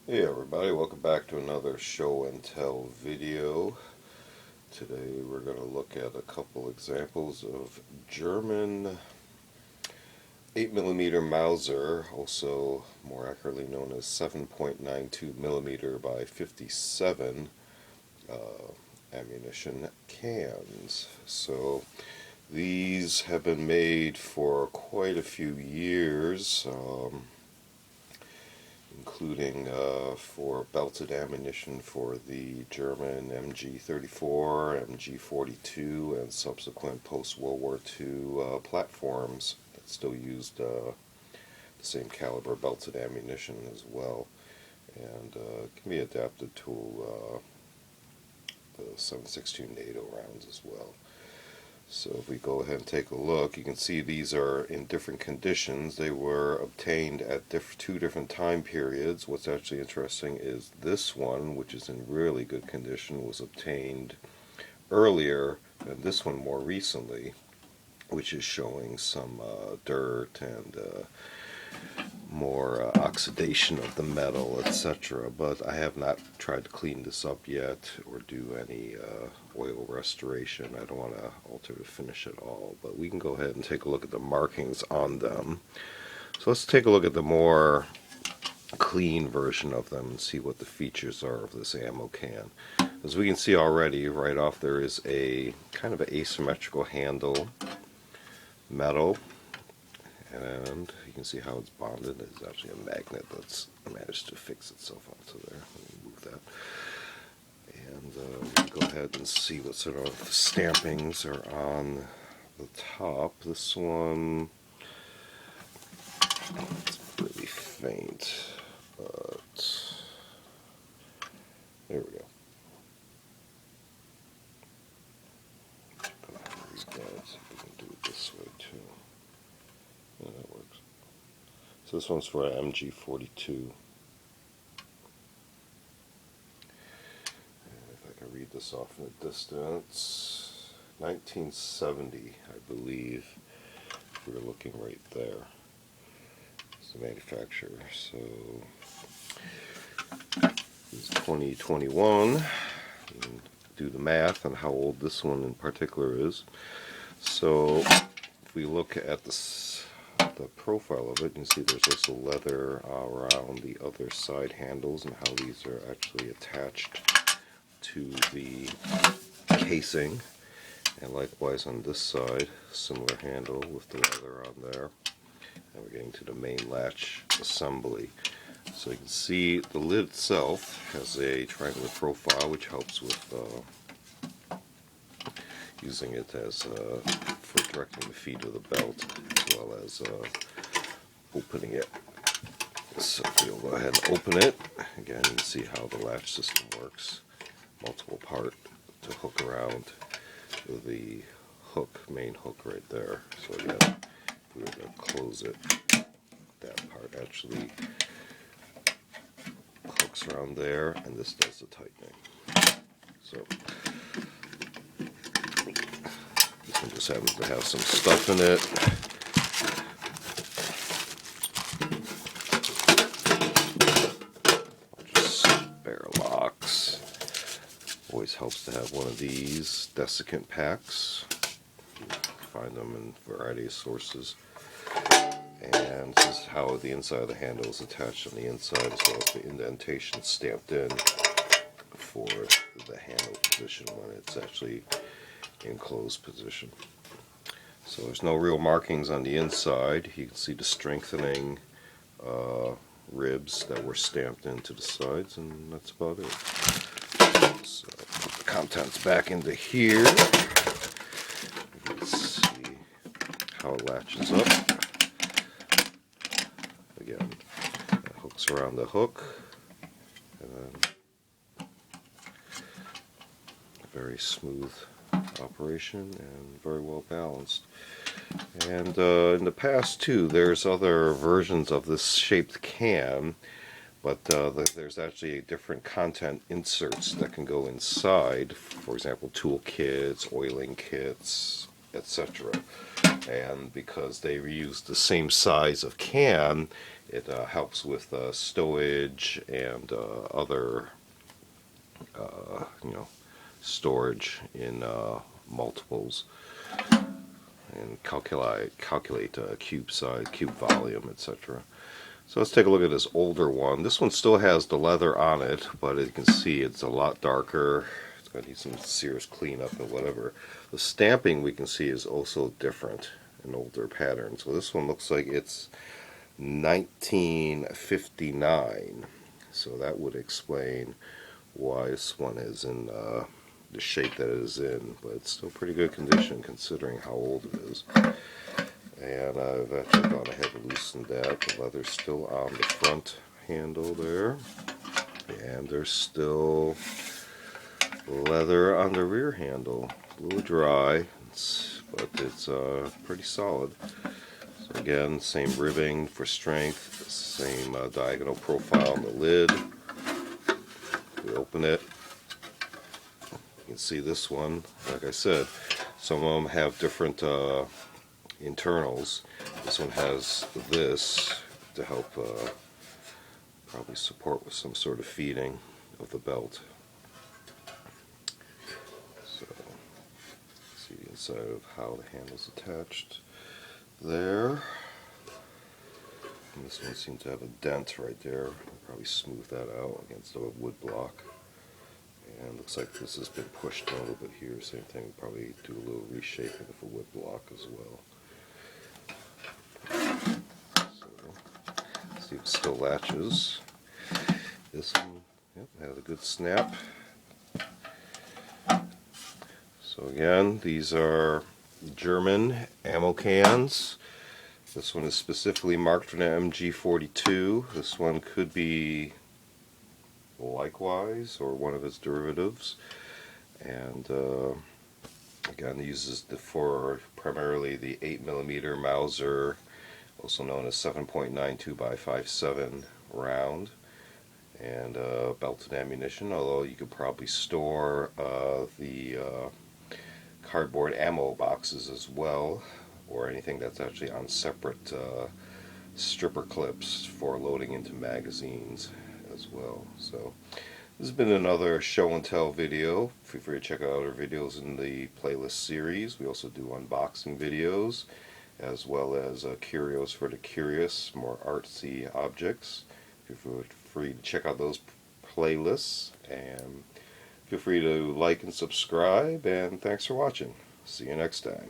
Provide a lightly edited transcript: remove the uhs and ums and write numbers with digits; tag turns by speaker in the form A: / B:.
A: Hey everybody, welcome back to another show and tell video. Today we're going to look at a couple examples of German 8mm Mauser, also more accurately known as 7.92mm by 57 uh, ammunition cans. So these have been made for quite a few years. Including for belted ammunition for the German MG-34, MG-42, and subsequent post-World War II platforms that still used the same caliber belted ammunition as well, and can be adapted to the 7.62 NATO rounds as well. So if we go ahead and take a look, you can see these are in different conditions. They were obtained at two different time periods. What's actually interesting is this one, which is in really good condition, was obtained earlier, and this one more recently, which is showing some dirt and more oxidation of the metal, etc. But I have not tried to clean this up yet or do any oil restoration. I don't want to alter the finish at all, but we can go ahead and take a look at the markings on them. So let's take a look at the more clean version of them and see what the features are of this ammo can. As we can see already right off, there is a kind of an asymmetrical handle, metal, and you can see how it's bonded. There's actually a magnet that's managed to fix itself onto there. Let me move that. And we can go ahead and see what sort of stampings are on the top. This one, it's really faint, but there we go. Go ahead and read that. See if we can do it this way too. Yeah, that works. So this one's for an MG-42. Read this off in the distance. 1970, I believe. If we're looking right there, it's the manufacturer. So this is 2021. You can do the math on how old this one in particular is. So if we look at the profile of it, you can see there's also leather around the other side handles and how these are actually attached to the casing, and likewise on this side, similar handle with the leather on there. And we're getting to the main latch assembly. So you can see the lid itself has a triangular profile, which helps with using it as for directing the feed of the belt, as well as opening it. So we'll go ahead and open it. Again, you can see how the latch system works. Multiple part to hook around the hook, main hook right there. So again, if we were to close it, that part actually hooks around there, and this does the tightening. So this one just happens to have some stuff in it. Spare locks. Always helps to have one of these desiccant packs. You can find them in a variety of sources. And this is how the inside of the handle is attached on the inside, as well as the indentation stamped in for the handle position when it's actually in closed position. So there's no real markings on the inside. You can see the strengthening ribs that were stamped into the sides, and that's about it. So put the contents back into here. Let's see how it latches up. Again, it hooks around the hook, and then a very smooth operation and very well balanced. And in the past too, there's other versions of this shaped can, but there's actually different content inserts that can go inside. For example, tool kits, oiling kits, etc. And because they reuse the same size of can, It helps with stowage and other storage in multiples, and calculate cube size, cube volume, etc. So let's take a look at this older one. This one still has the leather on it, but as you can see, it's a lot darker. It's going to need some serious cleanup and whatever. The stamping we can see is also different, an older pattern. So this one looks like it's 1959. So that would explain why this one is in the shape that it is in, but it's still pretty good condition considering how old it is. And I've actually gone ahead and loosened that. The leather's still on the front handle there, and there's still leather on the rear handle. A little dry, but it's pretty solid. So again, same ribbing for strength, same diagonal profile on the lid. We open it. You can see this one, like I said, some of them have different internals. This one has this to help probably support with some sort of feeding of the belt. So, see the inside of how the handle's attached there. And this one seems to have a dent right there. I'll probably smooth that out against a wood block. And looks like this has been pushed a little bit here. Same thing, probably do a little reshaping of a wood block as well. So, see if it still latches. This one, yep, has a good snap. So again, these are German ammo cans. This one is specifically marked for the MG-42. This one could be likewise, or one of its derivatives. And again, it uses for primarily the 8mm Mauser, also known as 7.92 by 5.7 round, and belted ammunition, although you could probably store the cardboard ammo boxes as well, or anything that's actually on separate stripper clips for loading into magazines as well. So this has been another show and tell video. Feel free to check out other videos in the playlist series. We also do unboxing videos, as well as curios for the curious, more artsy objects. Feel free to check out those playlists, and feel free to like and subscribe, and thanks for watching. See you next time.